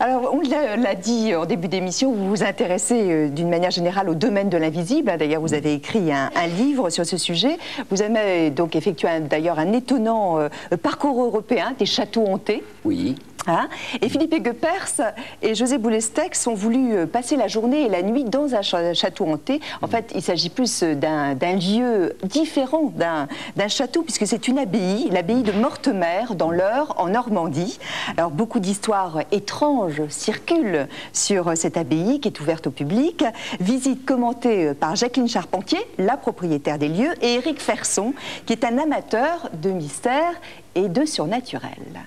Alors, on l'a dit en début d'émission, vous vous intéressez d'une manière générale au domaine de l'invisible. D'ailleurs, vous avez écrit un livre sur ce sujet. Vous avez donc effectué d'ailleurs un étonnant parcours européen des châteaux hantés. Oui. Hein, et Philippe Aiguepers et José Boulestex ont voulu passer la journée et la nuit dans un château hanté. En fait, il s'agit plus d'un lieu différent d'un château, puisque c'est une abbaye, l'abbaye de Mortemer, dans l'Eure, en Normandie. Alors, beaucoup d'histoires étranges circulent sur cette abbaye qui est ouverte au public. Visite commentée par Jacqueline Charpentier, la propriétaire des lieux, et Éric Ferson, qui est un amateur de mystère et de surnaturel.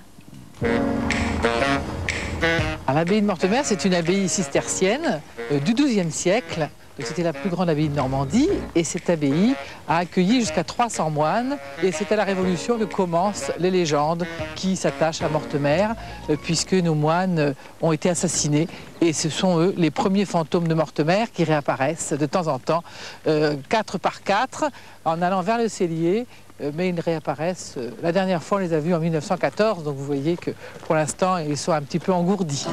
L'abbaye de Mortemer, c'est une abbaye cistercienne du XIIe siècle. C'était la plus grande abbaye de Normandie et cette abbaye a accueilli jusqu'à 300 moines. Et c'est à la Révolution que commencent les légendes qui s'attachent à Mortemer, puisque nos moines ont été assassinés. Et ce sont eux, les premiers fantômes de Mortemer, qui réapparaissent de temps en temps, 4 par 4, en allant vers le cellier. Mais ils réapparaissent. La dernière fois, on les a vus en 1914, donc vous voyez que pour l'instant, ils sont un petit peu engourdis.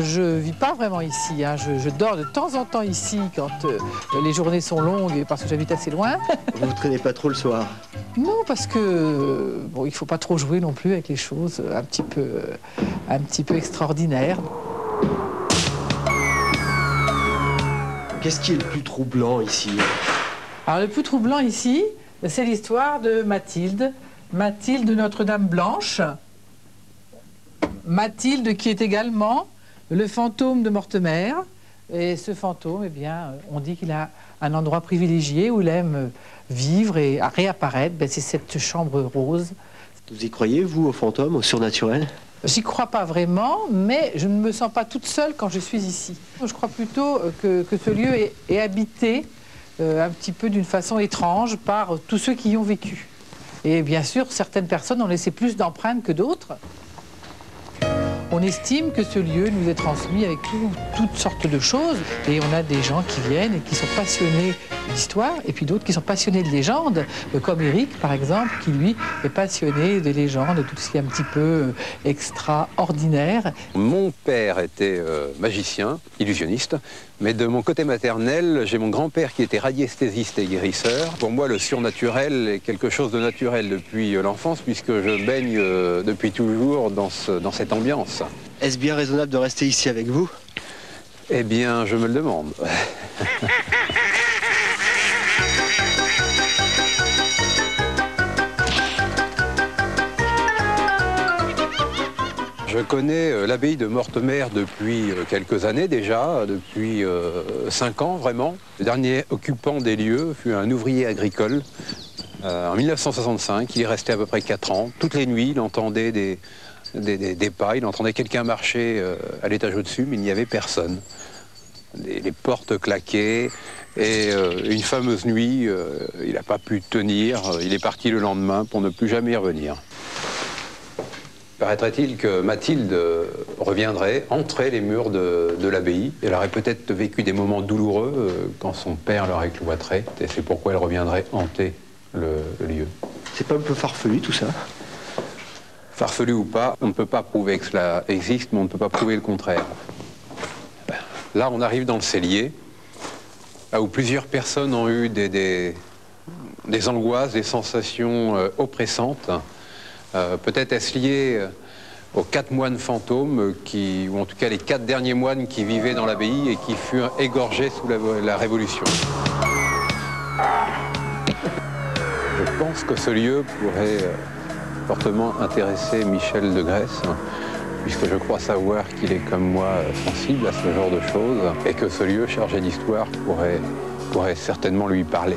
Je ne vis pas vraiment ici, hein. Je dors de temps en temps ici quand les journées sont longues parce que j'habite assez loin. Vous ne traînez pas trop le soir? Non, parce que bon, il ne faut pas trop jouer non plus avec les choses un petit peu extraordinaires. Qu'est-ce qui est le plus troublant ici? Alors le plus troublant ici, c'est l'histoire de Mathilde. Mathilde de Notre-Dame-Blanche. Mathilde qui est également le fantôme de Mortemer. Et ce fantôme, eh bien, on dit qu'il a un endroit privilégié où il aime vivre et réapparaître. Ben, c'est cette chambre rose. Vous y croyez, vous, aux fantômes, au surnaturel? J'y crois pas vraiment, mais je ne me sens pas toute seule quand je suis ici. Je crois plutôt que ce lieu est habité un petit peu d'une façon étrange par tous ceux qui y ont vécu. Et bien sûr, certaines personnes ont laissé plus d'empreintes que d'autres. On estime que ce lieu nous est transmis avec toutes sortes de choses. Et on a des gens qui viennent et qui sont passionnés d'histoire, et puis d'autres qui sont passionnés de légendes, comme Éric, par exemple, qui, lui, est passionné de légendes, de tout ce qui est un petit peu extraordinaire. Mon père était magicien, illusionniste, mais de mon côté maternel, j'ai mon grand-père qui était radiesthésiste et guérisseur. Pour moi, le surnaturel est quelque chose de naturel depuis l'enfance, puisque je baigne depuis toujours dans cette ambiance. Est-ce bien raisonnable de rester ici avec vous? Eh bien, je me le demande. Je connais l'abbaye de Mortemer depuis quelques années déjà, depuis 5 ans vraiment. Le dernier occupant des lieux fut un ouvrier agricole en 1965. Il est resté à peu près 4 ans. Toutes les nuits, il entendait des pas, il entendait quelqu'un marcher à l'étage au-dessus, mais il n'y avait personne. Les portes claquaient et une fameuse nuit, il n'a pas pu tenir. Il est parti le lendemain pour ne plus jamais y revenir. Paraîtrait-il que Mathilde reviendrait, entrer les murs de l'abbaye. Elle aurait peut-être vécu des moments douloureux quand son père l'aurait cloîtrée. Et c'est pourquoi elle reviendrait hanter le lieu. C'est pas un peu farfelu tout ça? Farfelu ou pas, on ne peut pas prouver que cela existe, mais on ne peut pas prouver le contraire. Là, on arrive dans le cellier, là où plusieurs personnes ont eu des angoisses, des sensations oppressantes. Peut-être est-ce lié aux 4 moines fantômes, ou en tout cas les 4 derniers moines qui vivaient dans l'abbaye et qui furent égorgés sous la Révolution. Je pense que ce lieu pourrait fortement intéresser Michel de Grèce, puisque je crois savoir qu'il est comme moi sensible à ce genre de choses, et que ce lieu chargé d'histoire pourrait certainement lui parler.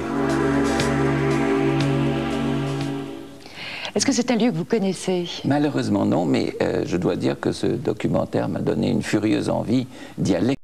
Est-ce que c'est un lieu que vous connaissez? Malheureusement non, mais je dois dire que ce documentaire m'a donné une furieuse envie d'y aller.